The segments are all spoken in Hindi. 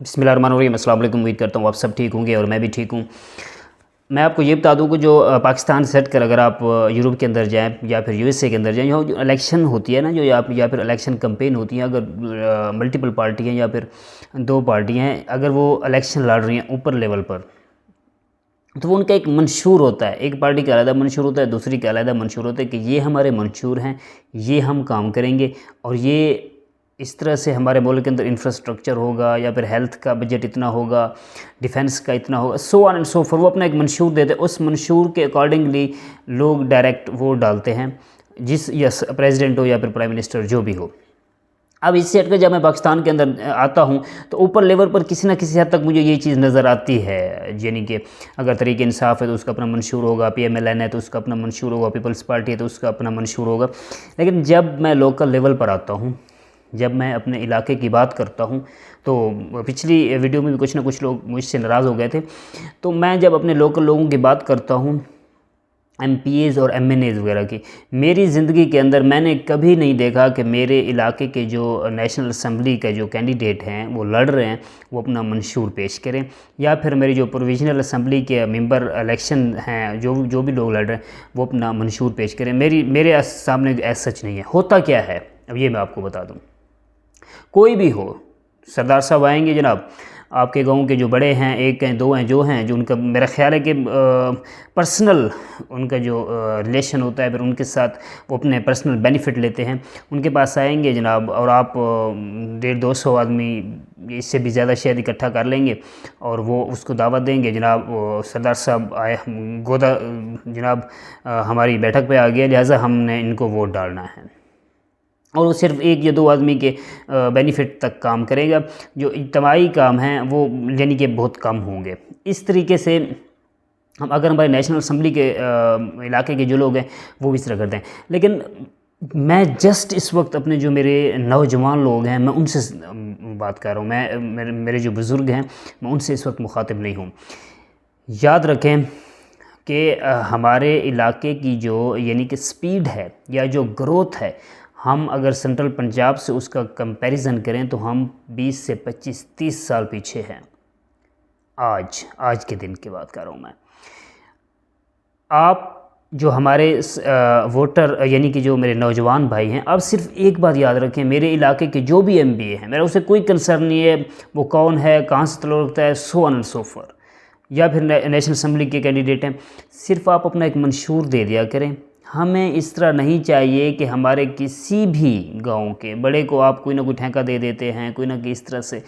बिस्मिल्लाहिर्रहमानिर्रहीम। अस्सलाम वालेकुम। उम्मीद करता हूँ आप सब ठीक होंगे और मैं भी ठीक हूँ। मैं आपको ये बता दूँ कि जो पाकिस्तान से हट कर अगर आप यूरोप के अंदर जाएँ या फिर यूएसए के अंदर जाएँ, यहाँ जो इलेक्शन होती है ना, जो या फिर इलेक्शन कैंपेन होती है, अगर मल्टीपल पार्टियाँ या फिर दो पार्टियाँ हैं, अगर वो इलेक्शन लड़ रही हैं ऊपर लेवल पर, तो वो उनका एक मंशूर होता है। एक पार्टी का अलग मंशूर होता है, दूसरी का अलग मंशूर होता है कि ये हमारे मंशूर हैं, ये हम काम करेंगे और ये इस तरह से हमारे मुल्क के अंदर इंफ्रास्ट्रक्चर होगा या फिर हेल्थ का बजट इतना होगा, डिफेंस का इतना होगा, so on and so for. वो अपना एक मंशूर देते हैं, उस मंशूर के अकॉर्डिंगली लोग डायरेक्ट वोट डालते हैं, जिस यस प्रेसिडेंट हो या फिर प्राइम मिनिस्टर जो भी हो। अब इससे हटकर जब मैं पाकिस्तान के अंदर आता हूँ तो ऊपर लेवल पर किसी न किसी हद तक मुझे ये चीज़ नज़र आती है, यानी कि अगर तरीके इंसाफ है तो उसका अपना मंशूर होगा, PMLN है तो उसका अपना मंशूर होगा, पीपल्स पार्टी है तो उसका अपना मंशूर होगा। लेकिन जब मैं लोकल लेवल पर आता हूँ, जब मैं अपने इलाके की बात करता हूँ, तो पिछली वीडियो में भी कुछ ना कुछ लोग मुझसे नाराज़ हो गए थे, तो मैं जब अपने लोकल लोगों की बात करता हूँ, MPs और MNAs वगैरह की, मेरी ज़िंदगी के अंदर मैंने कभी नहीं देखा कि मेरे इलाके के जो नेशनल असम्बली का जो कैंडिडेट हैं वो लड़ रहे हैं, वो अपना मंशूर पेश करें, या फिर मेरी जो प्रोविजनल असम्बली के मेंबर इलेक्शन हैं, जो भी लोग लड़ रहे हैं वो अपना मंशूर पेश करें। मेरे सामने ऐसा सच नहीं है। होता क्या है अब ये मैं आपको बता दूँ। कोई भी हो, सरदार साहब आएंगे जनाब, आपके गांव के जो बड़े हैं, एक हैं दो हैं, जो उनका मेरा ख्याल है कि पर्सनल उनका जो रिलेशन होता है, फिर उनके साथ वो अपने पर्सनल बेनिफिट लेते हैं, उनके पास आएंगे जनाब, और आप 150-200 आदमी, इससे भी ज़्यादा शायद इकट्ठा कर लेंगे और वो उसको दावत देंगे, जनाब सरदार साहब आए, गोदा जनाब हमारी बैठक पे आ गया, लिहाजा हमने इनको वोट डालना है। और वो सिर्फ एक या दो आदमी के बेनिफिट तक काम करेगा, जो इज्तमाही काम हैं वो यानी कि बहुत कम होंगे। इस तरीके से हम अगर हमारे नेशनल असम्बली के इलाके के जो लोग हैं वो इस तरह करते हैं। लेकिन मैं जस्ट इस वक्त अपने जो मेरे नौजवान लोग हैं मैं उनसे बात कर रहा हूँ, मैं मेरे जो बुज़ुर्ग हैं मैं उनसे इस वक्त मुखातिब नहीं हूँ। याद रखें कि हमारे इलाके की जो यानी कि स्पीड है या जो ग्रोथ है, हम अगर सेंट्रल पंजाब से उसका कंपैरिजन करें तो हम 20 से 25-30 साल पीछे हैं। आज के दिन की बात कर रहा हूँ मैं। आप जो हमारे वोटर यानी कि जो मेरे नौजवान भाई हैं, आप सिर्फ एक बात याद रखें, मेरे इलाके के जो भी MPA हैं, मेरा उससे कोई कंसर्न नहीं है वो कौन है, कहाँ से तल्लुक़ रखता है, so on and so for, या फिर नेशनल असम्बली के कैंडिडेट हैं। सिर्फ आप अपना एक मंशूर दे दिया करें। हमें इस तरह नहीं चाहिए कि हमारे किसी भी गांव के बड़े को आप कोई ना कोई ठेका दे देते हैं, कोई ना कोई इस तरह से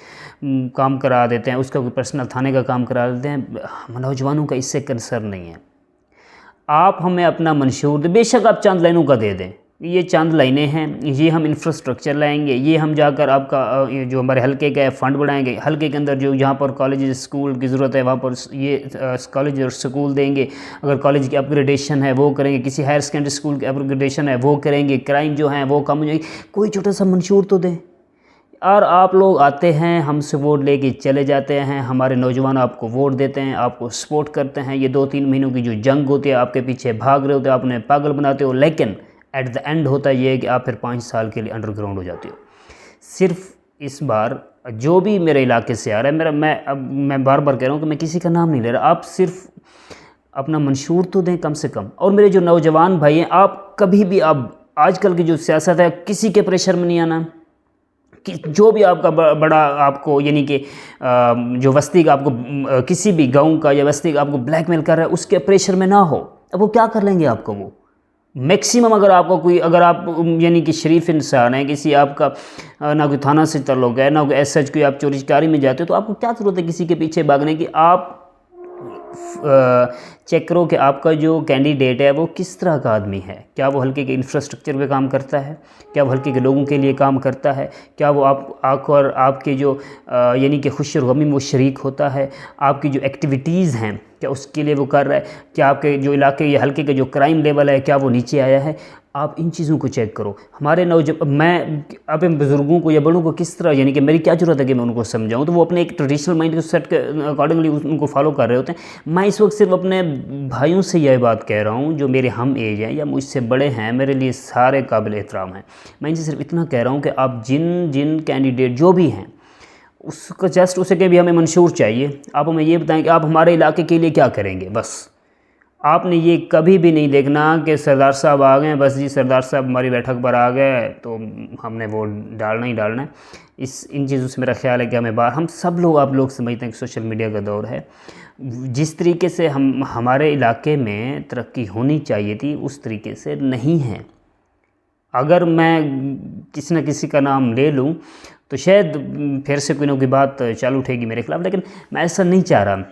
काम करा देते हैं, उसका कोई पर्सनल थाने का काम करा देते हैं। नौजवानों का इससे कंसर्न नहीं है। आप हमें अपना मंशूर दें, बेशक आप चंद लाइनों का दे दें, ये चंद लाइनें हैं, ये हम इंफ्रास्ट्रक्चर लाएंगे, ये हम जाकर आपका जो हमारे हल्के का है फंड बढ़ाएंगे, हल्के के अंदर जो जहाँ पर कॉलेज स्कूल की ज़रूरत है वहाँ पर ये कॉलेज और स्कूल देंगे, अगर कॉलेज की अपग्रेडेशन है वो करेंगे, किसी हायर सेकेंडरी स्कूल की अपग्रेडेशन है वो करेंगे, क्राइम जो है वो कम हो जाएगी। कोई छोटा सा मंशूर तो दें। और आप लोग आते हैं, हमसे वोट लेके चले जाते हैं, हमारे नौजवान आपको वोट देते हैं, आपको सपोर्ट करते हैं। ये 2-3 महीनों की जो जंग होती है, आपके पीछे भाग रहे होते हैं, आप उन्हें पागल बनाते हो, लेकिन एट द एंड होता ये है कि आप फिर 5 साल के लिए अंडरग्राउंड हो जाते हो। सिर्फ इस बार जो भी मेरे इलाके से आ रहा है, मैं बार बार कह रहा हूँ कि मैं किसी का नाम नहीं ले रहा, आप सिर्फ अपना मंशूर तो दें कम से कम। और मेरे जो नौजवान भाई हैं, आप कभी भी, आप आजकल की जो सियासत है, किसी के प्रेशर में नहीं आना कि जो भी आपका बड़ा आपको यानी कि जो बस्ती का आपको किसी भी गांव का या बस्ती का आपको ब्लैकमेल कर रहा है उसके प्रेशर में ना हो। अब वो क्या कर लेंगे आपको? वो मैक्सिमम अगर आपको कोई, अगर आप यानी कि शरीफ इंसान है, किसी आपका ना कोई थाना से ताल्लुक़ है, ना कोई SH कोई आप चोरी चकारी में जाते हो, तो आपको क्या ज़रूरत है किसी के पीछे भागने की? आप चेक करो कि आपका जो कैंडिडेट है वो किस तरह का आदमी है। क्या वो हल्के के इंफ्रास्ट्रक्चर पे काम करता है? क्या वो हल्के के लोगों के लिए काम करता है? क्या वो और आपके जो यानी कि खुशी और गमी में वो शरीक होता है? आपकी जो एक्टिविटीज़ हैं क्या उसके लिए वो कर रहा है? क्या आपके जो इलाके या हल्के का जो क्राइम लेवल है क्या वो नीचे आया है? आप इन चीज़ों को चेक करो। हमारे मैं अपने बुज़ुर्गों को या बड़ों को किस तरह, यानी कि मेरी क्या ज़रूरत है कि मैं उनको समझाऊं, तो वो अपने एक ट्रेडिशनल माइंड को सेट के अकॉर्डिंगली उनको फॉलो कर रहे होते हैं। मैं इस वक्त सिर्फ अपने भाइयों से यह बात कह रहा हूं जो मेरे हम एज हैं या मुझसे बड़े हैं, मेरे लिए सारे काबिल एहतराम हैं। मैं इनसे सिर्फ इतना कह रहा हूँ कि आप जिन जिन कैंडिडेट जो भी हैं उसका जस्ट उसे के भी हमें मंशूर चाहिए। आप हमें ये बताएं कि आप हमारे इलाके के लिए क्या करेंगे। बस आपने ये कभी भी नहीं देखना कि सरदार साहब आ गए, बस जी सरदार साहब हमारी बैठक पर आ गए तो हमने वो डालना ही डालना है। इन चीज़ों से मेरा ख्याल है कि हमें हम सब लोग, आप लोग समझते हैं कि सोशल मीडिया का दौर है, जिस तरीके से हमारे इलाके में तरक्की होनी चाहिए थी उस तरीके से नहीं है। अगर मैं किसी न किसी का नाम ले लूँ तो शायद फिर से कोई ना कोई बात चालू उठेगी मेरे खिलाफ़, लेकिन मैं ऐसा नहीं चाह रहा।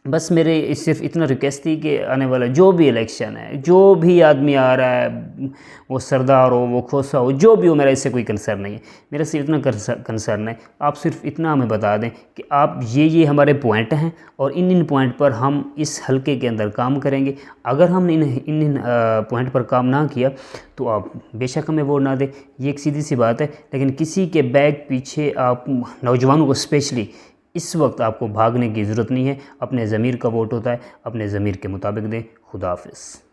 बस मेरे सिर्फ इतना रिक्वेस्ट थी कि आने वाला जो भी इलेक्शन है, जो भी आदमी आ रहा है, वो सरदार हो, वो खोसा हो, जो भी हो, मेरा इससे कोई कंसर्न नहीं है। मेरा सिर्फ इतना कंसर्न है, आप सिर्फ इतना हमें बता दें कि आप ये हमारे पॉइंट हैं और इन पॉइंट पर हम इस हलके के अंदर काम करेंगे। अगर हमने इन पॉइंट पर काम ना किया तो आप बेशक हमें वोट ना दें, ये एक सीधी सी बात है। लेकिन किसी के बैग पीछे आप नौजवानों को स्पेशली इस वक्त आपको भागने की ज़रूरत नहीं है। अपने ज़मीर का वोट होता है, अपने ज़मीर के मुताबिक दें। खुदा हाफ़िज़।